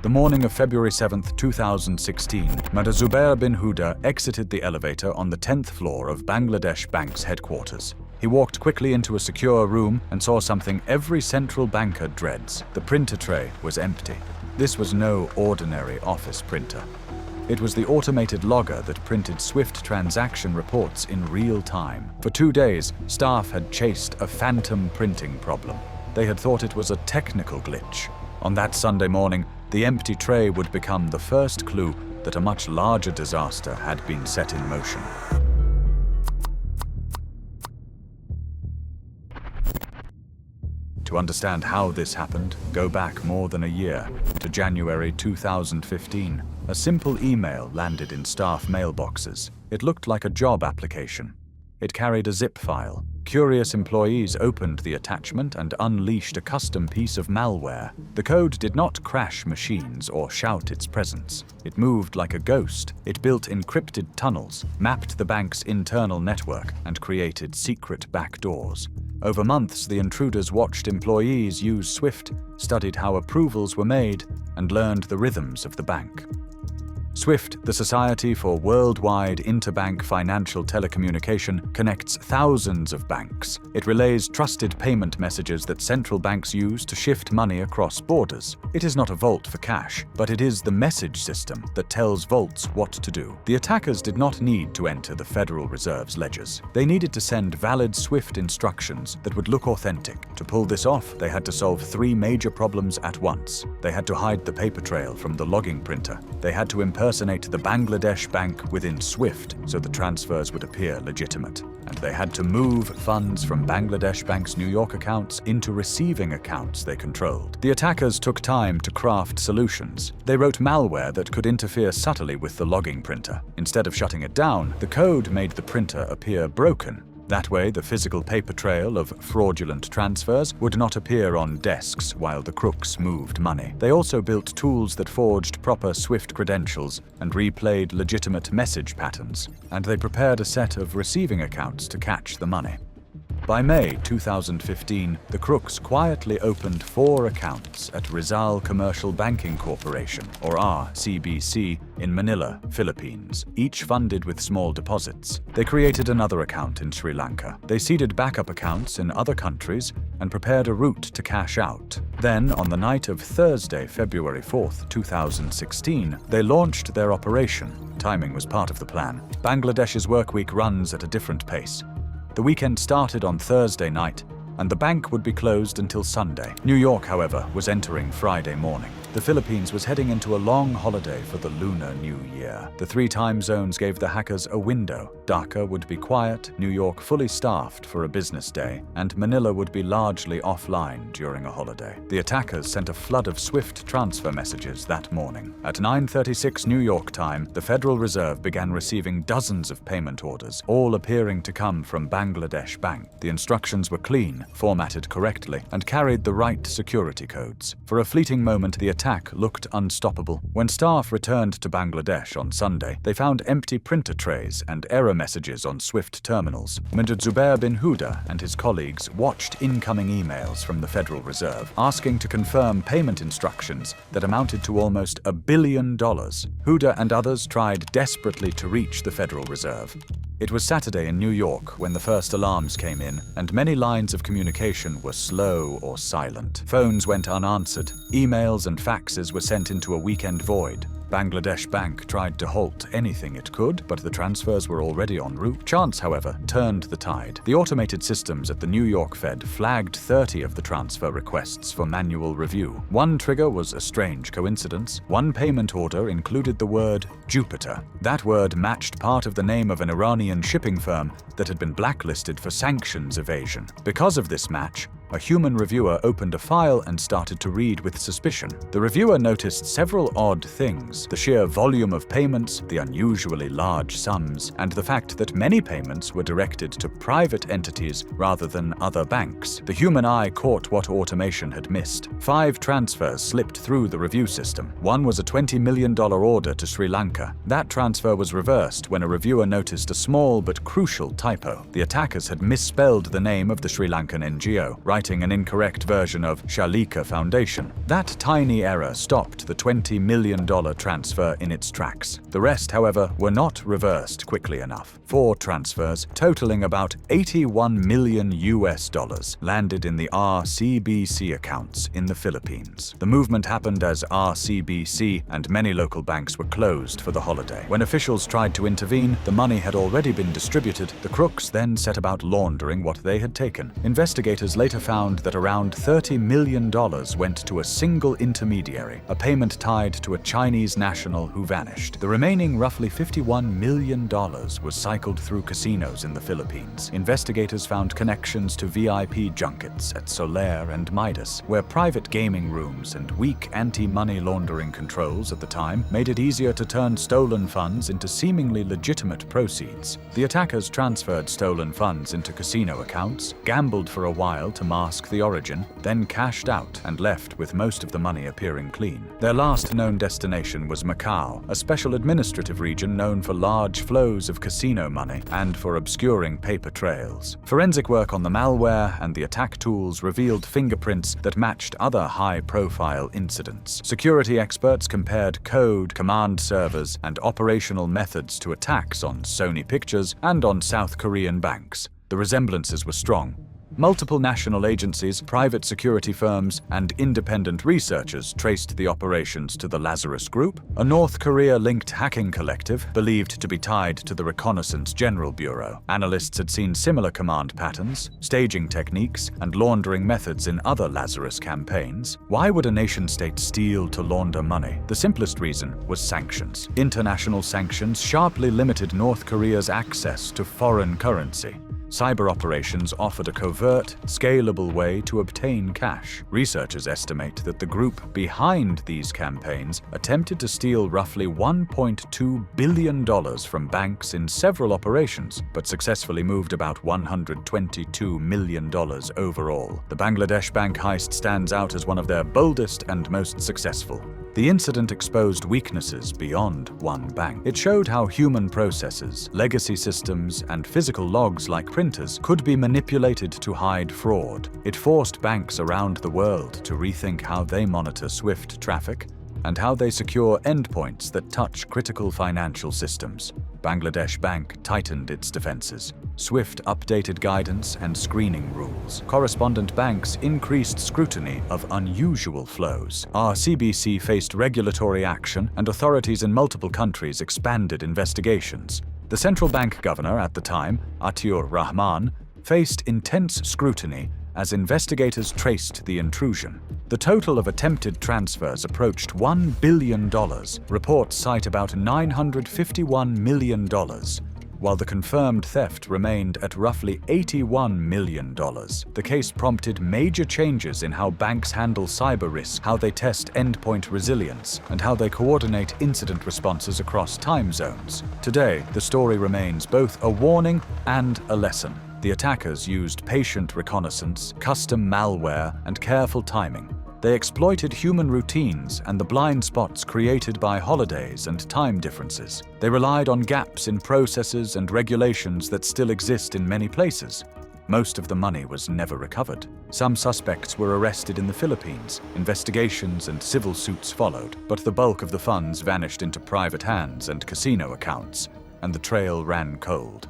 The morning of February 7, 2016, Mr. Zubair bin Huda exited the elevator on the 10th floor of Bangladesh Bank's headquarters. He walked quickly into a secure room and saw something every central banker dreads. The printer tray was empty. This was no ordinary office printer. It was the automated logger that printed swift transaction reports in real time. For 2 days, staff had chased a phantom printing problem. They had thought it was a technical glitch. On that Sunday morning, the empty tray would become the first clue that a much larger disaster had been set in motion. To understand how this happened, go back more than a year, to January 2015. A simple email landed in staff mailboxes. It looked like a job application. It carried a zip file. Curious employees opened the attachment and unleashed a custom piece of malware. The code did not crash machines or shout its presence. It moved like a ghost. It built encrypted tunnels, mapped the bank's internal network, and created secret backdoors. Over months, the intruders watched employees use Swift, studied how approvals were made, and learned the rhythms of the bank. Swift, the Society for Worldwide Interbank Financial Telecommunication, connects thousands of banks. It relays trusted payment messages that central banks use to shift money across borders. It is not a vault for cash, but it is the message system that tells vaults what to do. The attackers did not need to enter the Federal Reserve's ledgers. They needed to send valid Swift instructions that would look authentic. To pull this off, they had to solve 3 major problems at once. They had to hide the paper trail from the logging printer. They had to impersonate the Bangladesh Bank within Swift so the transfers would appear legitimate. And they had to move funds from Bangladesh Bank's New York accounts into receiving accounts they controlled. The attackers took time to craft solutions. They wrote malware that could interfere subtly with the logging printer. Instead of shutting it down, the code made the printer appear broken. That way, the physical paper trail of fraudulent transfers would not appear on desks while the crooks moved money. They also built tools that forged proper Swift credentials and replayed legitimate message patterns, and they prepared a set of receiving accounts to catch the money. By May 2015, the crooks quietly opened 4 accounts at Rizal Commercial Banking Corporation, or RCBC, in Manila, Philippines, each funded with small deposits. They created another account in Sri Lanka. They seeded backup accounts in other countries and prepared a route to cash out. Then, on the night of Thursday, February 4, 2016, they launched their operation. Timing was part of the plan. Bangladesh's workweek runs at a different pace. The weekend started on Thursday night, and the bank would be closed until Sunday. New York, however, was entering Friday morning. The Philippines was heading into a long holiday for the Lunar New Year. The 3 time zones gave the hackers a window. Dhaka would be quiet, New York fully staffed for a business day, and Manila would be largely offline during a holiday. The attackers sent a flood of Swift transfer messages that morning. At 9:36 New York time, the Federal Reserve began receiving dozens of payment orders, all appearing to come from Bangladesh Bank. The instructions were clean, formatted correctly, and carried the right security codes. For a fleeting moment, the attack looked unstoppable. When staff returned to Bangladesh on Sunday, they found empty printer trays and error messages on Swift terminals. Mr. Zubair bin Huda and his colleagues watched incoming emails from the Federal Reserve, asking to confirm payment instructions that amounted to almost $1 billion. Huda and others tried desperately to reach the Federal Reserve. It was Saturday in New York when the first alarms came in, and many lines of communication were slow or silent. Phones went unanswered. Emails and faxes were sent into a weekend void. Bangladesh Bank tried to halt anything it could, but the transfers were already en route. Chance, however, turned the tide. The automated systems at the New York Fed flagged 30 of the transfer requests for manual review. One trigger was a strange coincidence. One payment order included the word Jupiter. That word matched part of the name of an Iranian shipping firm that had been blacklisted for sanctions evasion. Because of this match, a human reviewer opened a file and started to read with suspicion. The reviewer noticed several odd things: the sheer volume of payments, the unusually large sums, and the fact that many payments were directed to private entities rather than other banks. The human eye caught what automation had missed. 5 transfers slipped through the review system. One was a $20 million order to Sri Lanka. That transfer was reversed when a reviewer noticed a small but crucial typo. The attackers had misspelled the name of the Sri Lankan NGO, writing an incorrect version of Shalika Foundation. That tiny error stopped the $20 million transfer in its tracks. The rest, however, were not reversed quickly enough. 4 transfers, totaling about $81 million landed in the RCBC accounts in the Philippines. The movement happened as RCBC and many local banks were closed for the holiday. When officials tried to intervene, the money had already been distributed. The crooks then set about laundering what they had taken. Investigators later found that around $30 million went to a single intermediary, a payment tied to a Chinese national who vanished. The remaining roughly $51 million was cycled through casinos in the Philippines. Investigators found connections to VIP junkets at Soler and Midas, where private gaming rooms and weak anti-money laundering controls at the time made it easier to turn stolen funds into seemingly legitimate proceeds. The attackers transferred stolen funds into casino accounts, gambled for a while to mask the origin, then cashed out and left with most of the money appearing clean. Their last known destination was Macau, a special administrative region known for large flows of casino money and for obscuring paper trails. Forensic work on the malware and the attack tools revealed fingerprints that matched other high-profile incidents. Security experts compared code, command servers, and operational methods to attacks on Sony Pictures and on South Korean banks. The resemblances were strong. Multiple national agencies, private security firms, and independent researchers traced the operations to the Lazarus Group, a North Korea-linked hacking collective believed to be tied to the Reconnaissance General Bureau. Analysts had seen similar command patterns, staging techniques, and laundering methods in other Lazarus campaigns. Why would a nation-state steal to launder money? The simplest reason was sanctions. International sanctions sharply limited North Korea's access to foreign currency. Cyber operations offered a covert, scalable way to obtain cash. Researchers estimate that the group behind these campaigns attempted to steal roughly $1.2 billion from banks in several operations, but successfully moved about $122 million overall. The Bangladesh bank heist stands out as one of their boldest and most successful. The incident exposed weaknesses beyond one bank. It showed how human processes, legacy systems, and physical logs like printers could be manipulated to hide fraud. It forced banks around the world to rethink how they monitor SWIFT traffic and how they secure endpoints that touch critical financial systems. Bangladesh Bank tightened its defenses. SWIFT updated guidance and screening rules. Correspondent banks increased scrutiny of unusual flows. RCBC faced regulatory action, and authorities in multiple countries expanded investigations. The central bank governor at the time, Atiur Rahman, faced intense scrutiny as investigators traced the intrusion. The total of attempted transfers approached $1 billion. Reports cite about $951 million, while the confirmed theft remained at roughly $81 million. The case prompted major changes in how banks handle cyber risk, how they test endpoint resilience, and how they coordinate incident responses across time zones. Today, the story remains both a warning and a lesson. The attackers used patient reconnaissance, custom malware, and careful timing. They exploited human routines and the blind spots created by holidays and time differences. They relied on gaps in processes and regulations that still exist in many places. Most of the money was never recovered. Some suspects were arrested in the Philippines. Investigations and civil suits followed, but the bulk of the funds vanished into private hands and casino accounts, and the trail ran cold.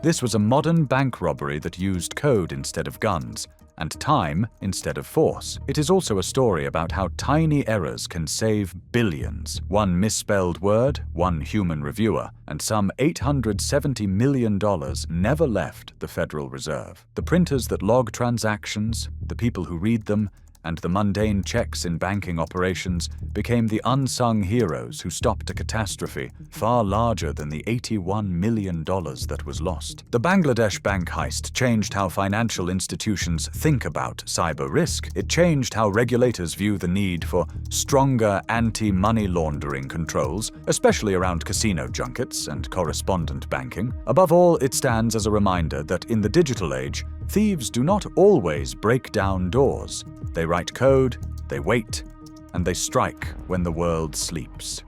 This was a modern bank robbery that used code instead of guns, and time instead of force. It is also a story about how tiny errors can save billions. One misspelled word, one human reviewer, and some $870 million never left the Federal Reserve. The printers that log transactions, the people who read them, and the mundane checks in banking operations became the unsung heroes who stopped a catastrophe far larger than the $81 million that was lost. The Bangladesh bank heist changed how financial institutions think about cyber risk. It changed how regulators view the need for stronger anti-money laundering controls, especially around casino junkets and correspondent banking. Above all, it stands as a reminder that in the digital age, thieves do not always break down doors. They write code, they wait, and they strike when the world sleeps.